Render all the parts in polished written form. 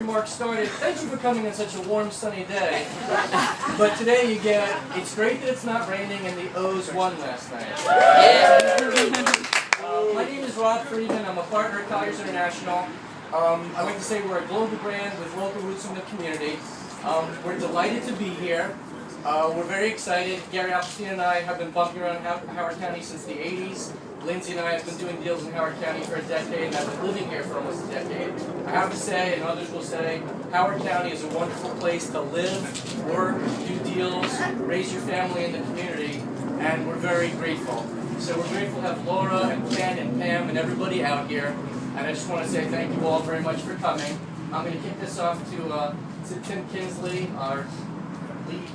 Remarks started. Thank you for coming on such a warm, sunny day. But today you get, it's great that it's not raining and the O's won last night. My name is Rob Freedman. I'm a partner at Colliers International. I like to say we're a global brand with local roots in the community. We're delighted to be here. We're very excited. Gary Applestein and I have been bumping around Howard County since the 80s. Lindsay and I have been doing deals in Howard County for a decade and have been living here for almost a decade. I have to say, and others will say, Howard County is a wonderful place to live, work, do deals, raise your family in the community, and we're very grateful. So we're grateful to have Laura and Ken and Pam and everybody out here, and I just want to say thank you all very much for coming. I'm going to kick this off to Tim Kinsley, our lead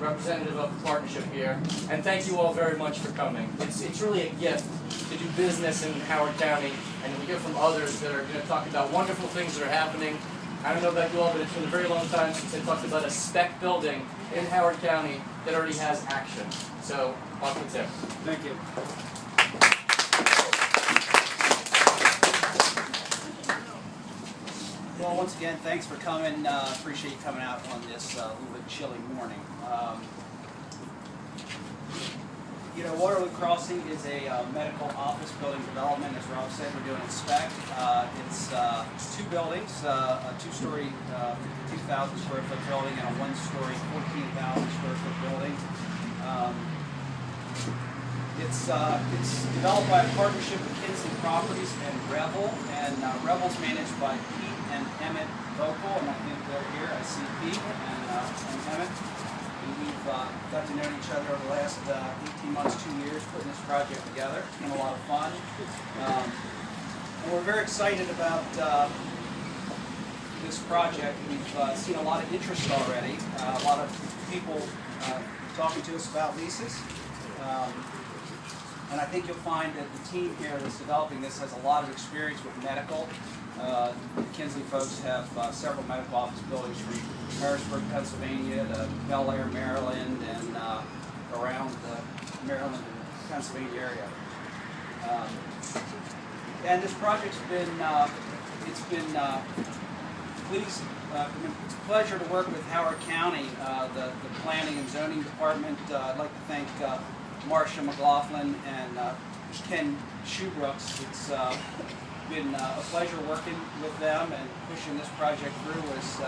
representative of the partnership here, and thank you all very much for coming. It's really a gift to do business in Howard County, and we hear from others that are going to talk about wonderful things that are happening. I don't know about you all, but it's been a very long time since I talked about a spec building in Howard County that already has action. So, off to Tim. Thank you. Well, once again, thanks for coming. Appreciate you coming out on this little bit chilly morning. You know, Waterloo Crossing is a medical office building development. As Rob said, we're doing a spec. It's two buildings, a two-story 52,000 square foot building and a one-story 14,000 square foot building. It's developed by a partnership with Kinsley Properties and Revel, and Revel's managed by Pete and Emmett Vocal, and I think they're here. I see Pete and Emmett. And we've got to know each other over the last 18 months, 2 years, putting this project together. It's been a lot of fun. And we're very excited about this project. We've seen a lot of interest already, a lot of people talking to us about leases. And I think you'll find that the team here that's developing this has a lot of experience with medical. The Kinsley folks have several medical office buildings from Harrisburg, Pennsylvania to Bel Air, Maryland, and around the Maryland and Pennsylvania area. And this project's been, it's a pleasure to work with Howard County, the planning and zoning department. I'd like to thank Marcia McLaughlin and Ken Shoebrooks. It's been a pleasure working with them, and pushing this project through was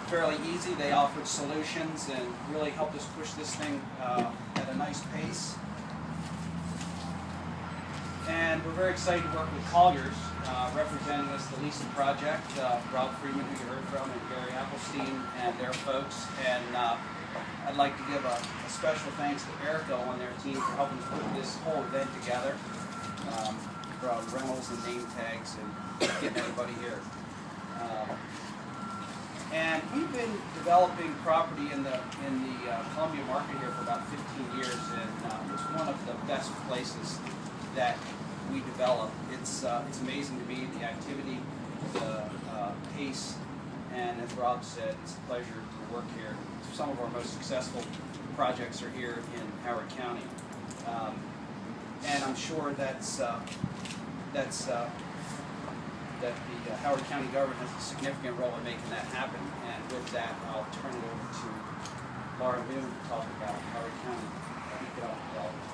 fairly easy. They offered solutions and really helped us push this thing at a nice pace. And we're very excited to work with Colliers, representing us the leasing project. Rob Freedman, who you heard from, and Gary Applestein and their folks. And I'd like to give a special thanks to Erica on their team for helping put this whole event together, from rentals and name tags and getting everybody here. And we've been developing property in the Columbia market here for about 15 years, and it's one of the best places that we develop. It's amazing to me, the activity, the pace, and as Rob said, it's a pleasure to work here. Some of our most successful projects are here in Howard County, and I'm sure that the Howard County government has a significant role in making that happen. And with that, I'll turn it over to Laura Neuman to talk about Howard County economic development.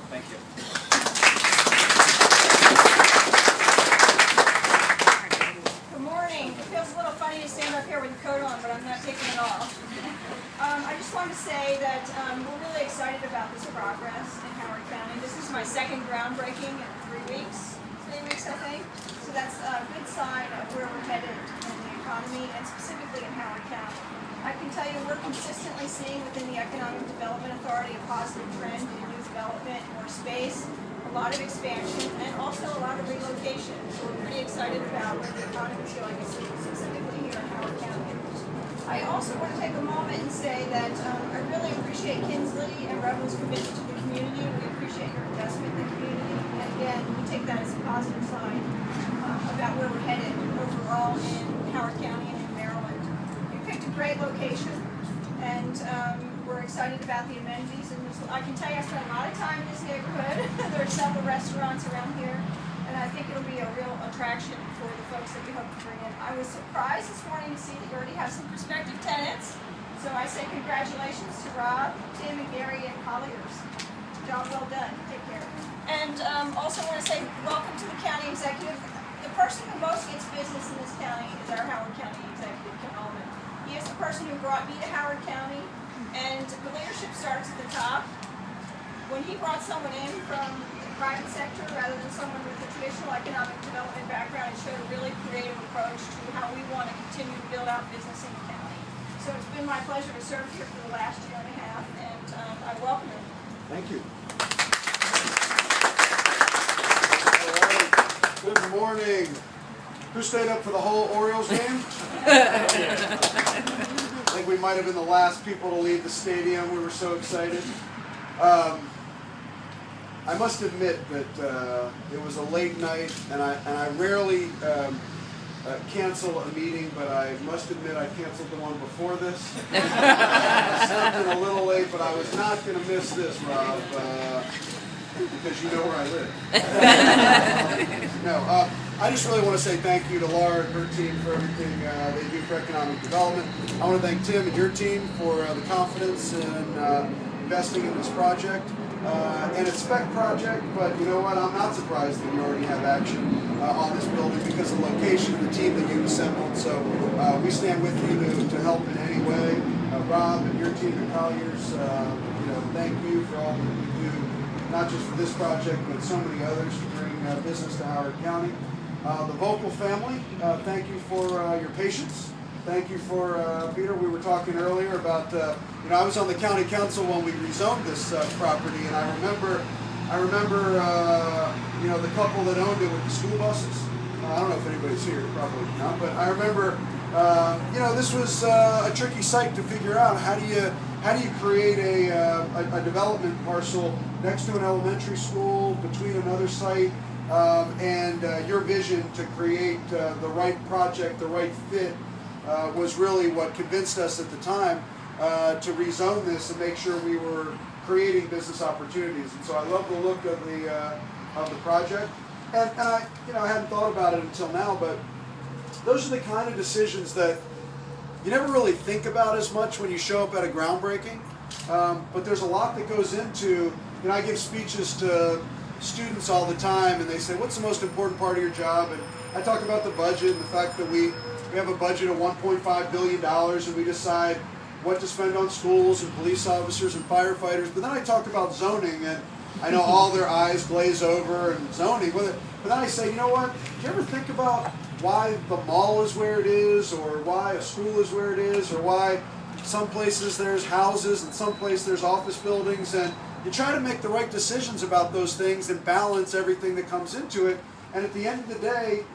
Thank you. Good morning. It feels a little funny to stand up here with a coat on, but I'm not taking it off. I just want to say that we're really excited about this progress in Howard County. This is my second groundbreaking in 3 weeks. 3 weeks, I think. So that's a good sign of where we're headed in the economy, and specifically in Howard County. I can tell you we're consistently seeing within the Economic Development Authority a positive trend in new development, more space, a lot of expansion, and also a lot of relocation. So we're pretty excited about where the economy is going, specifically here in Howard County. I also want to take a moment and say that I really appreciate Kinsley and Revel's commitment to the community. We appreciate your investment in the community. And again, we take that as a positive sign about where we're headed overall in Howard County and in Maryland. You picked a great location, and we're excited about the amenities. And I can tell you I spent a lot of time in this neighborhood. There are several restaurants around here. and I think it'll be a real attraction for the folks that we hope to bring in. I was surprised this morning to see that you already have some prospective tenants, so I say congratulations to Rob, Tim, and Gary at Colliers. Job well done. Take care. And also want to say welcome to the county executive. The person who most gets business in this county is our Howard County executive, Ken Ulman. He is the person who brought me to Howard County, and the leadership starts at the top. When he brought someone in from the private sector rather than someone with a traditional economic development background, it showed a really creative approach to how we want to continue to build out business in the county. So it's been my pleasure to serve here for the last year and a half, and I welcome him. Thank you. All right. Good morning. Who stayed up for the whole Orioles game? I think we might have been the last people to leave the stadium. We were so excited. I must admit that it was a late night, and I rarely cancel a meeting, but I must admit I canceled the one before this. I slept in a little late, but I was not going to miss this, Rob, because you know where I live. No, I just really want to say thank you to Laura and her team for everything they do for economic development. I want to thank Tim and your team for the confidence in investing in this project. And it's a spec project, but you know what? I'm not surprised that you already have action on this building because of the location and the team that you've assembled. So we stand with you to help in any way. Rob and your team at Colliers, thank you for all that you do, not just for this project, but so many others to bring business to Howard County. The Vocal family, thank you for your patience. Thank you for, Peter, we were talking earlier about, I was on the county council when we rezoned this property, and I remember, the couple that owned it with the school buses. I don't know if anybody's here, probably not, but I remember, this was a tricky site to figure out. How do you create a development parcel next to an elementary school, between another site, and your vision to create the right project, the right fit, was really what convinced us at the time to rezone this and make sure we were creating business opportunities. And so I love the look of the project. And I hadn't thought about it until now, but those are the kind of decisions that you never really think about as much when you show up at a groundbreaking. But there's a lot that goes into, I give speeches to students all the time, and they say, what's the most important part of your job? And I talk about the budget and the fact that we have a budget of $1.5 billion, and we decide what to spend on schools and police officers and firefighters. But then I talk about zoning, and I know all their eyes glaze over and zoning. But then I say, you know what? Do you ever think about why the mall is where it is, or why a school is where it is, or why some places there's houses and some places there's office buildings? And you try to make the right decisions about those things and balance everything that comes into it. And at the end of the day,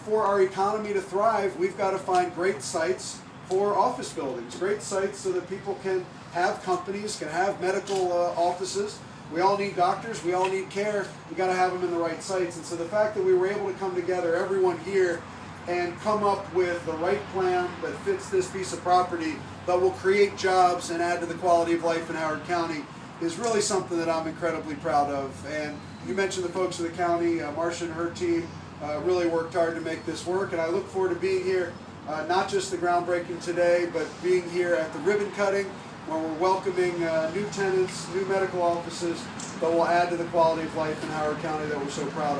for our economy to thrive, we've got to find great sites for office buildings, great sites so that people can have companies, can have medical offices. We all need doctors, we all need care, we got to have them in the right sites. And so the fact that we were able to come together, everyone here, and come up with the right plan that fits this piece of property that will create jobs and add to the quality of life in Howard County is really something that I'm incredibly proud of. And you mentioned the folks of the county, Marcia and her team, really worked hard to make this work, and I look forward to being here, not just the groundbreaking today, but being here at the ribbon cutting, where we're welcoming new tenants, new medical offices that will add to the quality of life in Howard County that we're so proud of.